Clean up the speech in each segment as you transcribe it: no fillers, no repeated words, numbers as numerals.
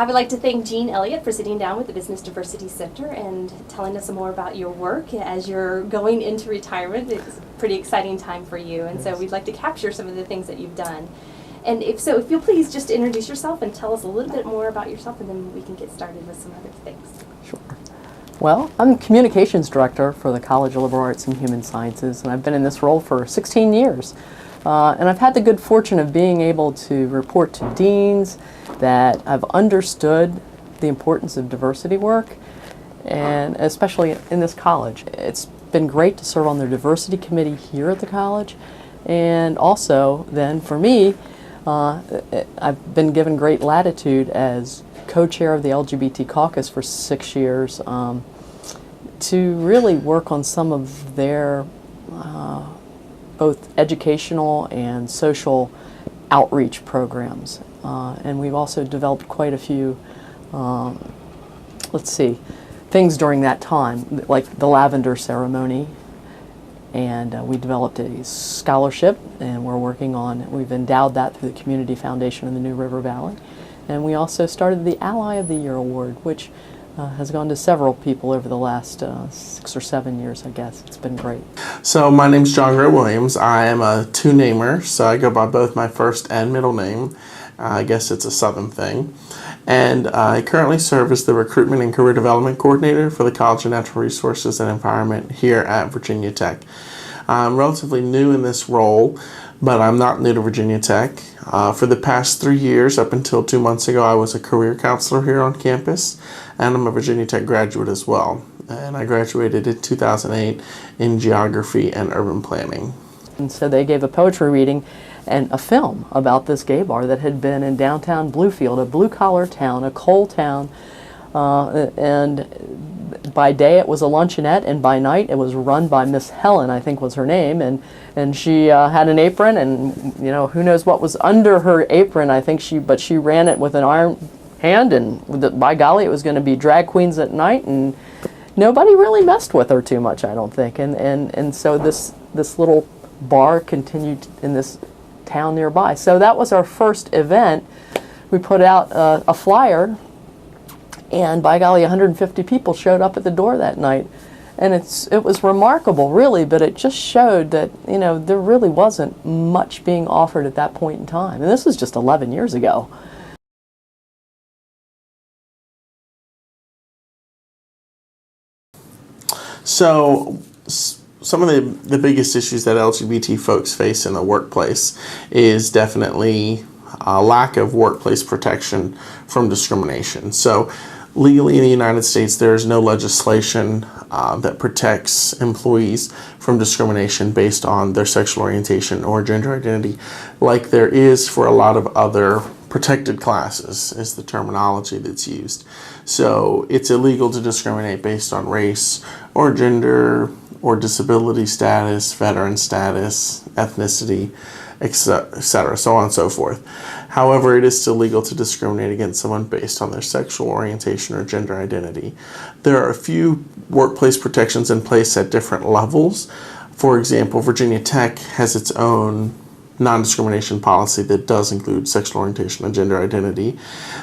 I would like to thank Jean Elliott for sitting down with the Business Diversity Center and telling us more about your work as you're going into retirement. It's a pretty exciting time for you, and so we'd like to capture some of the things that you've done. And if you'll please just introduce yourself and tell us a little bit more about yourself, and then we can get started with some other things. Sure. Well, I'm Communications Director for the College of Liberal Arts and Human Sciences, and I've been in this role for 16 years. And I've had the good fortune of being able to report to deans that I've understood the importance of diversity work, and especially in this college. It's been great to serve on the diversity committee here at the college, and also then for me, I've been given great latitude as co-chair of the LGBT caucus for 6 years to really work on some of their both educational and social outreach programs. And we've also developed quite a few, things during that time, like the lavender ceremony. And we developed a scholarship, and we've endowed that through the Community Foundation in the New River Valley. And we also started the Ally of the Year Award, which has gone to several people over the last 6 or 7 years, I guess. It's been great. So my name's John Gray Williams. I am a two-namer, so I go by both my first and middle name. I guess it's a Southern thing. And I currently serve as the Recruitment and Career Development Coordinator for the College of Natural Resources and Environment here at Virginia Tech. I'm relatively new in this role, but I'm not new to Virginia Tech. For the past 3 years, up until 2 months ago, I was a career counselor here on campus, and I'm a Virginia Tech graduate as well. And I graduated in 2008 in Geography and Urban Planning. And so they gave a poetry reading and a film about this gay bar that had been in downtown Bluefield, a blue-collar town, a coal town, and by day it was a luncheonette, and by night it was run by Miss Helen, I think was her name, and she had an apron, and who knows what was under her apron. I think she ran it with an iron hand, and by golly, it was going to be drag queens at night, and nobody really messed with her too much, I don't think, and so this little bar continued in this town nearby. So that was our first event. We put out a flyer, and by golly, 150 people showed up at the door that night. And it was remarkable, really, but it just showed that, there really wasn't much being offered at that point in time. And this was just 11 years ago. So some of the biggest issues that LGBT folks face in the workplace is definitely a lack of workplace protection from discrimination. So legally in the United States, there is no legislation that protects employees from discrimination based on their sexual orientation or gender identity, like there is for a lot of other protected classes, is the terminology that's used. So it's illegal to discriminate based on race or gender or disability status, veteran status, ethnicity, etc., so on and so forth. However, it is still legal to discriminate against someone based on their sexual orientation or gender identity. There are a few workplace protections in place at different levels. For example, Virginia Tech has its own non-discrimination policy that does include sexual orientation and gender identity.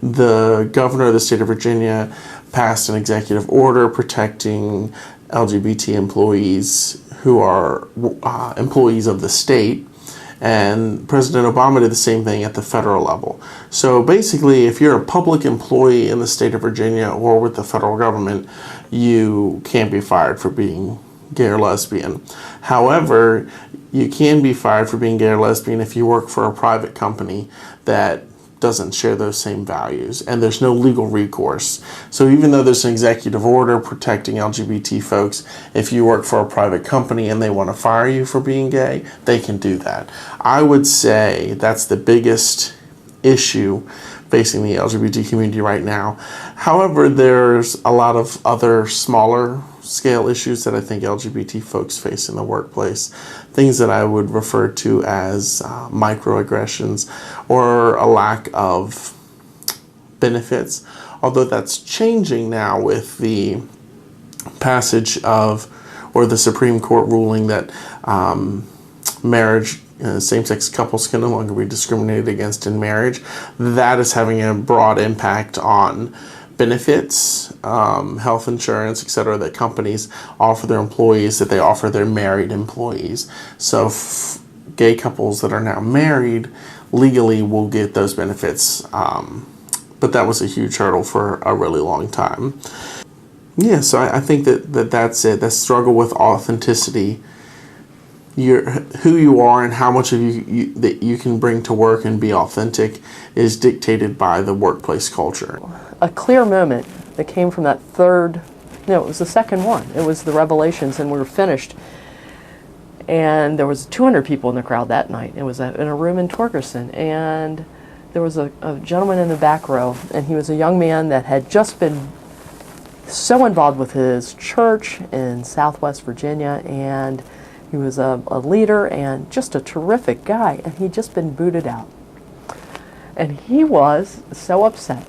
The governor of the state of Virginia passed an executive order protecting LGBT employees who are employees of the state, and President Obama did the same thing at the federal level. So basically, if you're a public employee in the state of Virginia or with the federal government, you can't be fired for being gay or lesbian. However, you can be fired for being gay or lesbian if you work for a private company that doesn't share those same values, and there's no legal recourse. So even though there's an executive order protecting LGBT folks, if you work for a private company and they want to fire you for being gay, they can do that. I would say that's the biggest issue facing the LGBT community right now. However, there's a lot of other smaller scale issues that I think LGBT folks face in the workplace. Things that I would refer to as microaggressions or a lack of benefits. Although that's changing now with the passage of, or the Supreme Court ruling that marriage same-sex couples can no longer be discriminated against in marriage. That is having a broad impact on benefits, health insurance, etc., that companies offer their employees, that they offer their married employees. So gay couples that are now married legally will get those benefits. But that was a huge hurdle for a really long time. Yeah, so I think that's it. That struggle with authenticity, who you are and how much of you that you can bring to work and be authentic is dictated by the workplace culture. A clear moment that came from that third, no, it was the second one. It was the Revelations, and we were finished. And there was 200 people in the crowd that night. It was in a room in Torgerson, and there was a gentleman in the back row, and he was a young man that had just been so involved with his church in Southwest Virginia, and he was a leader and just a terrific guy, and he'd just been booted out. And he was so upset.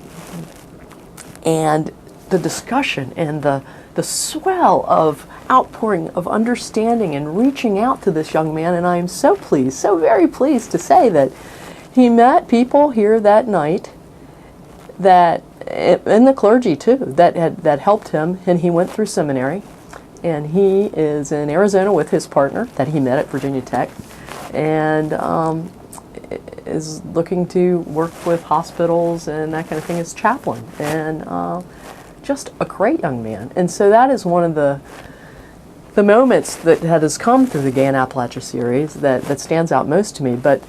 And the discussion and the swell of outpouring of understanding and reaching out to this young man, and I am so pleased, so very pleased to say that he met people here that night that, and the clergy too, that helped him, and he went through seminary, and he is in Arizona with his partner that he met at Virginia Tech, and is looking to work with hospitals and that kind of thing as chaplain, and just a great young man. And so that is one of the moments that has come through the Gay in Appalachia series that stands out most to me. But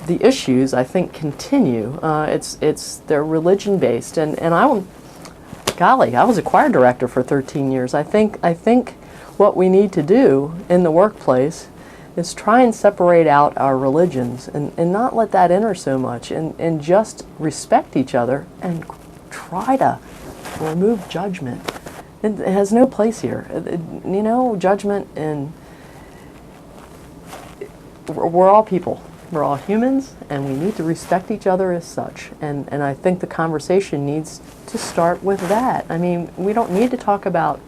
the issues, I think, continue. They're religion based, and golly, I was a choir director for 13 years. I think what we need to do in the workplace is try and separate out our religions and not let that enter so much, and just respect each other and try to remove judgment. It has no place here. Judgment, and we're all people. We're all humans, and we need to respect each other as such. And I think the conversation needs to start with that. I mean, we don't need to talk about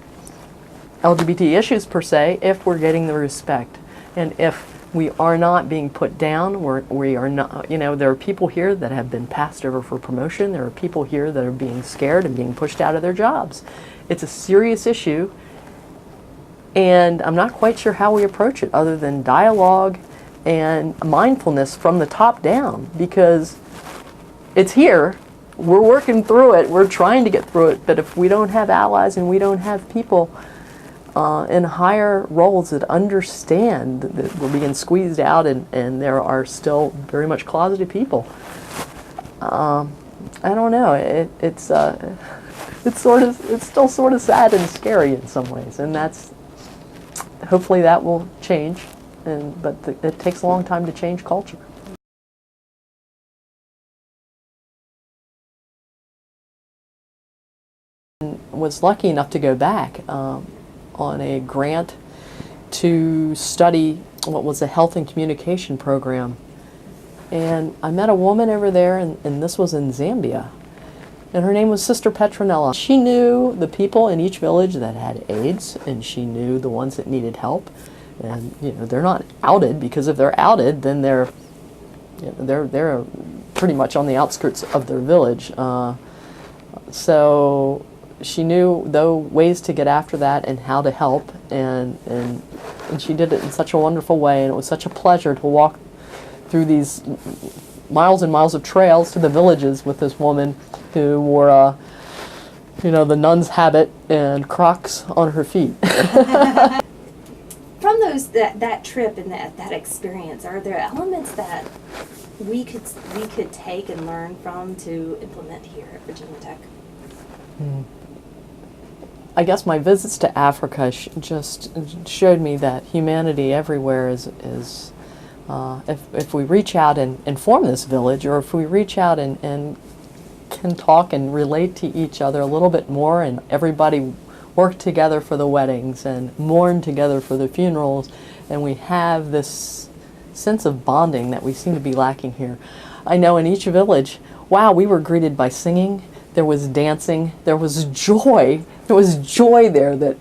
LGBT issues per se if we're getting the respect. And if we are not being put down, we are not, there are people here that have been passed over for promotion. There are people here that are being scared and being pushed out of their jobs. It's a serious issue, and I'm not quite sure how we approach it other than dialogue and mindfulness from the top down, because it's here. We're working through it. We're trying to get through it. But if we don't have allies and we don't have people in higher roles that understand that we're being squeezed out, and there are still very much closeted people, I don't know. It's still sort of sad and scary in some ways, and hopefully that will change. But it takes a long time to change culture. Was lucky enough to go back on a grant to study what was a health and communication program. And I met a woman over there, and this was in Zambia. And her name was Sister Petronella. She knew the people in each village that had AIDS, and she knew the ones that needed help. And they're not outed, because if they're outed, then they're pretty much on the outskirts of their village. So she knew ways to get after that and how to help, and she did it in such a wonderful way, and it was such a pleasure to walk through these miles and miles of trails to the villages with this woman who wore the nun's habit and Crocs on her feet. From that trip and that experience, are there elements that we could take and learn from to implement here at Virginia Tech? I guess my visits to Africa just showed me that humanity everywhere is if we reach out and inform this village, or if we reach out and can talk and relate to each other a little bit more, and everybody work together for the weddings and mourn together for the funerals, and we have this sense of bonding that we seem to be lacking here. I know in each village, wow, we were greeted by singing, there was dancing, there was joy. There was joy there that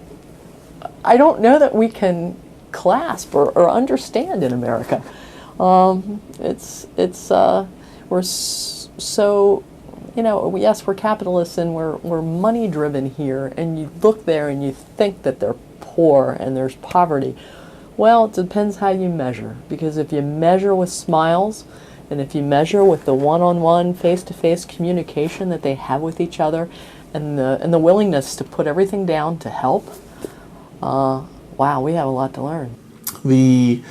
I don't know that we can clasp or understand in America. We're so, yes, we're capitalists and we're money driven here, and you look there and you think that they're poor and there's poverty. Well, it depends how you measure, because if you measure with smiles and if you measure with the one-on-one, face-to-face communication that they have with each other, and the willingness to put everything down to help, wow, we have a lot to learn. The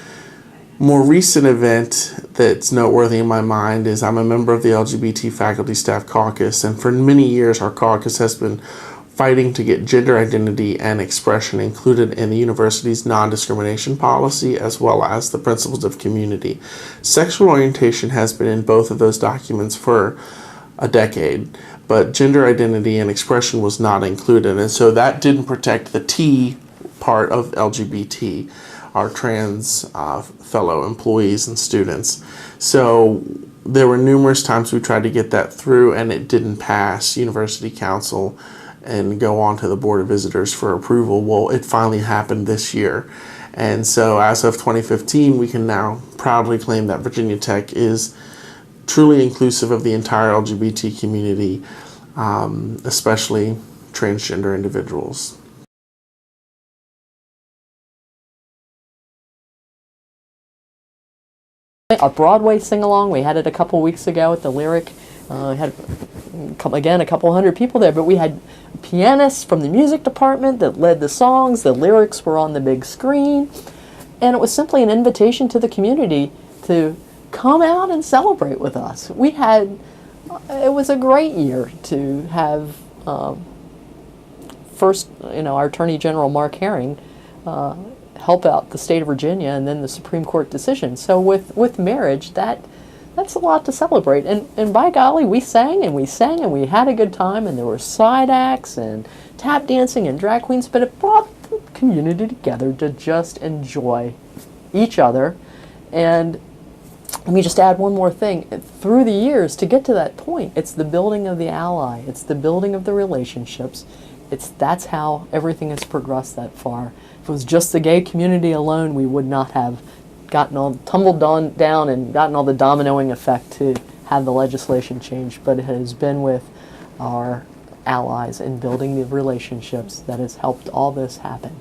more recent event that's noteworthy in my mind is I'm a member of the LGBT Faculty Staff Caucus, and for many years our caucus has been fighting to get gender identity and expression included in the university's non-discrimination policy, as well as the principles of community. Sexual orientation has been in both of those documents for a decade, but gender identity and expression was not included, and so that didn't protect the T part of LGBT, our trans fellow employees and students. So there were numerous times we tried to get that through, and it didn't pass University Council and go on to the Board of Visitors for approval. Well, it finally happened this year. And so as of 2015, we can now proudly claim that Virginia Tech is truly inclusive of the entire LGBT community, especially transgender individuals. A Broadway sing-along, we had it a couple weeks ago at the Lyric. Had, again, a couple hundred people there, but we had pianists from the music department that led the songs. The lyrics were on the big screen, and it was simply an invitation to the community to come out and celebrate with us. It was a great year to have first, our Attorney General Mark Herring help out the state of Virginia, and then the Supreme Court decision. So with marriage, that's a lot to celebrate. And by golly, we sang and we had a good time, and there were side acts and tap dancing and drag queens, but it brought the community together to just enjoy each other. And let me just add one more thing. Through the years, to get to that point, it's the building of the ally. It's the building of the relationships. That's how everything has progressed that far. If it was just the gay community alone, we would not have tumbled down and gotten all the dominoing effect to have the legislation changed. But it has been with our allies in building the relationships that has helped all this happen.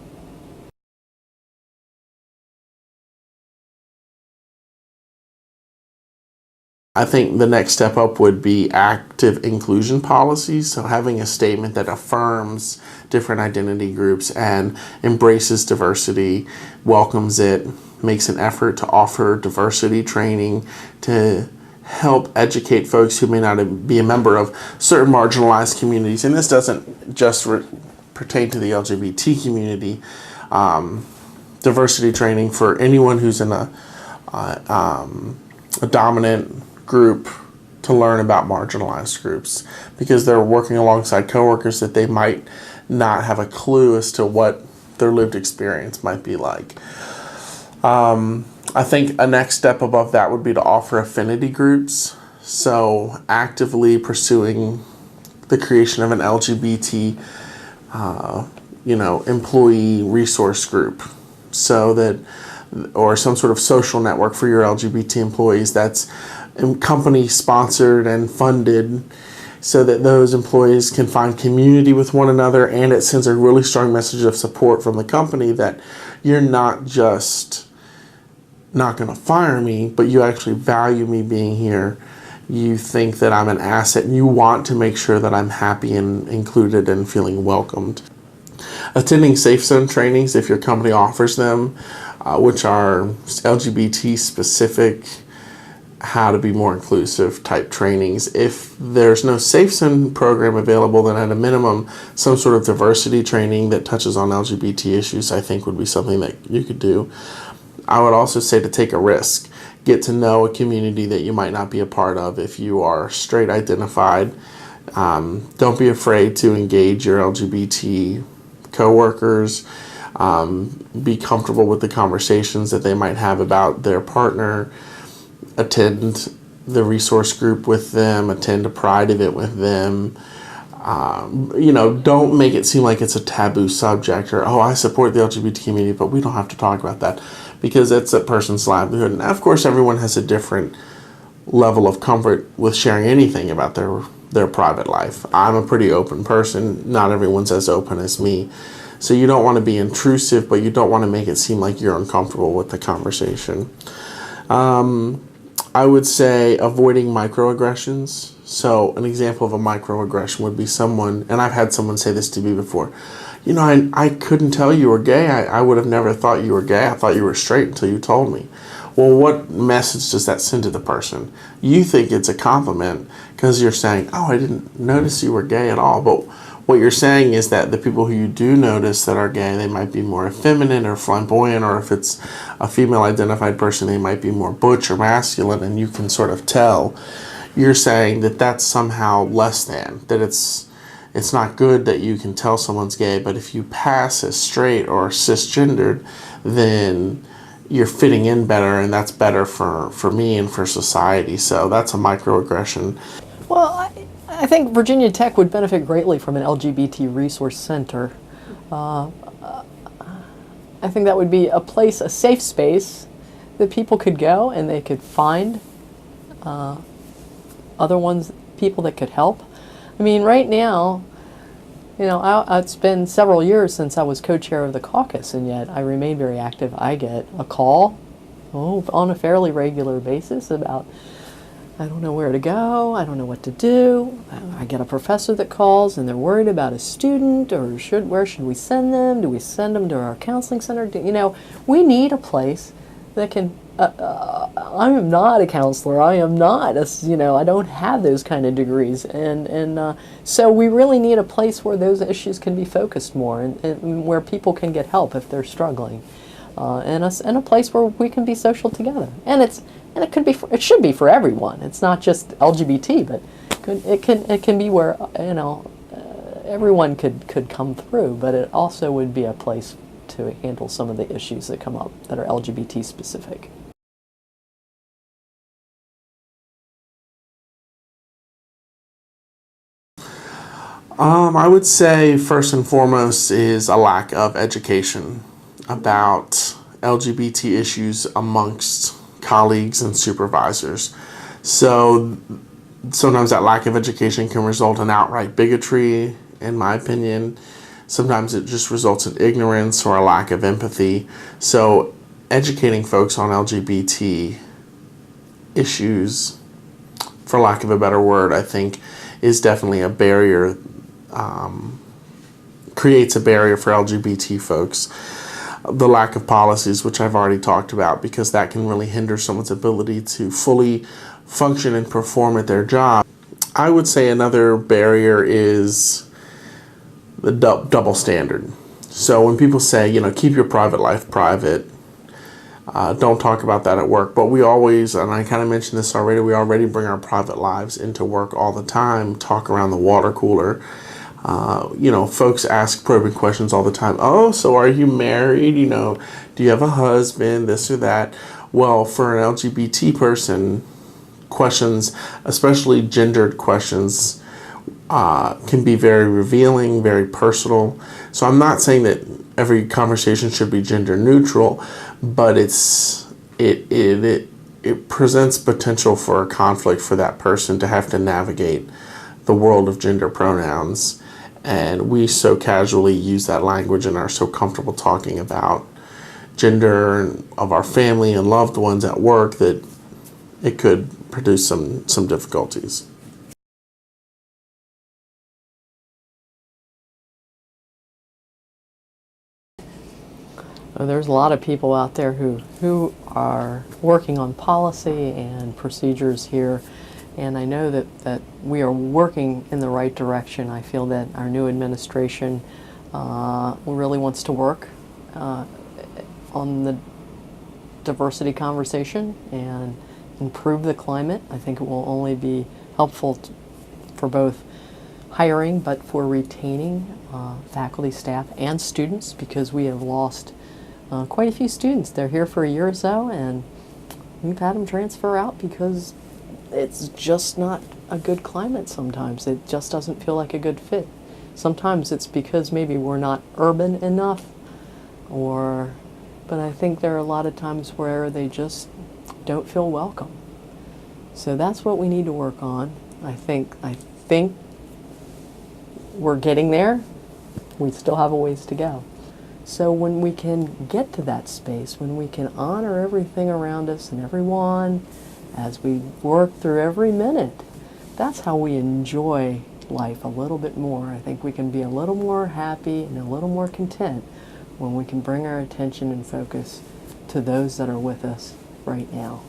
I think the next step up would be active inclusion policies. So having a statement that affirms different identity groups and embraces diversity, welcomes it, makes an effort to offer diversity training to help educate folks who may not be a member of certain marginalized communities. And this doesn't just pertain to the LGBT community. Diversity training for anyone who's in a dominant group to learn about marginalized groups, because they're working alongside coworkers that they might not have a clue as to what their lived experience might be like. I think a next step above that would be to offer affinity groups. So actively pursuing the creation of an LGBT, employee resource group, so that, or some sort of social network for your LGBT employees that's company sponsored and funded, so that those employees can find community with one another, and it sends a really strong message of support from the company that you're not just not going to fire me, but you actually value me being here. You think that I'm an asset, and you want to make sure that I'm happy and included and feeling welcomed. Attending safe zone trainings, if your company offers them, which are LGBT specific, how to be more inclusive type trainings. If there's no safe zone program available, then at a minimum, some sort of diversity training that touches on LGBT issues, I think, would be something that you could do. I would also say to take a risk. Get to know a community that you might not be a part of. If you are straight identified, don't be afraid to engage your LGBT coworkers. Be comfortable with the conversations that they might have about their partner. Attend the resource group with them, attend a Pride event with them. Don't make it seem like it's a taboo subject, or, oh, I support the LGBT community, but we don't have to talk about that. because it's a person's livelihood. And of course, everyone has a different level of comfort with sharing anything about their private life. I'm a pretty open person. Not everyone's as open as me. So you don't want to be intrusive, but you don't want to make it seem like you're uncomfortable with the conversation. I would say avoiding microaggressions. So an example of a microaggression would be someone, and I've had someone say this to me before, you know, I couldn't tell you were gay. I would have never thought you were gay. I thought you were straight until you told me. Well, what message does that send to the person? You think it's a compliment because you're saying, oh, I didn't notice you were gay at all. But what you're saying is that the people who you do notice that are gay, they might be more effeminate or flamboyant, or if it's a female identified person, they might be more butch or masculine, and you can sort of tell. You're saying that that's somehow less than, that it's not good that you can tell someone's gay, but if you pass as straight or cisgendered, then you're fitting in better, and that's better for me and for society. So that's a microaggression. Well, I think Virginia Tech would benefit greatly from an LGBT resource center. I think that would be a place, a safe space that people could go and they could find people that could help. I mean, right now, you know, it's been several years since I was co-chair of the caucus, and yet I remain very active. I get a call on a fairly regular basis about, I don't know where to go, I don't know what to do. I get a professor that calls and they're worried about a student, or where should we send them? Do we send them to our counseling center? You know, we need a place that can, I am not a counselor, I am not, I don't have those kind of degrees, and so we really need a place where those issues can be focused more, and where people can get help if they're struggling, and a place where we can be social together. And it should be for everyone. It's not just LGBT, but it can be where everyone could come through. But it also would be a place to handle some of the issues that come up that are LGBT specific. I would say first and foremost is a lack of education about LGBT issues amongst colleagues and supervisors. So sometimes that lack of education can result in outright bigotry, in my opinion. Sometimes it just results in ignorance or a lack of empathy. So educating folks on LGBT issues, for lack of a better word, I think is definitely a barrier, creates a barrier for LGBT folks. The lack of policies, which I've already talked about, because that can really hinder someone's ability to fully function and perform at their job. I would say another barrier is the double standard. So when people say, keep your private life private, don't talk about that at work. But we always, and I kind of mentioned this already, we already bring our private lives into work all the time, talk around the water cooler. Folks ask probing questions all the time. Oh, so are you married? Do you have a husband? This or that. Well, for an LGBT person, questions, especially gendered questions, can be very revealing, very personal. So I'm not saying that every conversation should be gender neutral, but it presents potential for a conflict for that person to have to navigate the world of gender pronouns. And we so casually use that language and are so comfortable talking about gender and of our family and loved ones at work that it could produce some difficulties. There's a lot of people out there who are working on policy and procedures here, and I know that we are working in the right direction. I feel that our new administration really wants to work on the diversity conversation and improve the climate. I think it will only be helpful for both hiring, but for retaining faculty, staff, and students, because we have lost quite a few students. They're here for a year or so, and we've had them transfer out because it's just not a good climate sometimes. It just doesn't feel like a good fit. Sometimes it's because maybe we're not urban enough, or but I think there are a lot of times where they just don't feel welcome. So that's what we need to work on. I think we're getting there. We still have a ways to go. So when we can get to that space, when we can honor everything around us and everyone as we work through every minute, that's how we enjoy life a little bit more. I think we can be a little more happy and a little more content when we can bring our attention and focus to those that are with us right now.